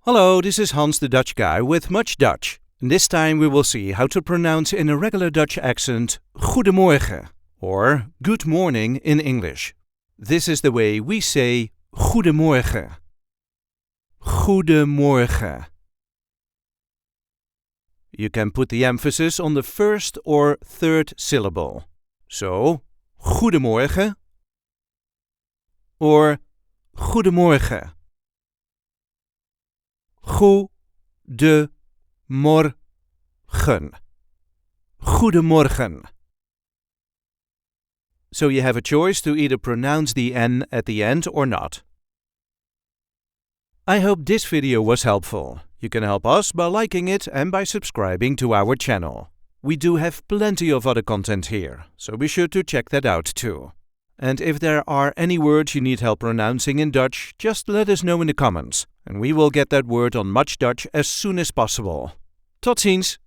Hello, this is Hans the Dutch guy with MuchDutch. And this time we will see how to pronounce in a regular Dutch accent Goedemorgen or good morning in English. This is the way we say Goedemorgen. Goedemorgen. You can put the emphasis on the first or third syllable. So, Goedemorgen or Goedemorgen. Goedemorgen. Goedemorgen. So you have a choice to either pronounce the N at the end or not. I hope this video was helpful. You can help us by liking it and by subscribing to our channel. We do have plenty of other content here, so be sure to check that out too. And if there are any words you need help pronouncing in Dutch, just let us know in the comments, and we will get that word on MuchDutch as soon as possible. Tot ziens!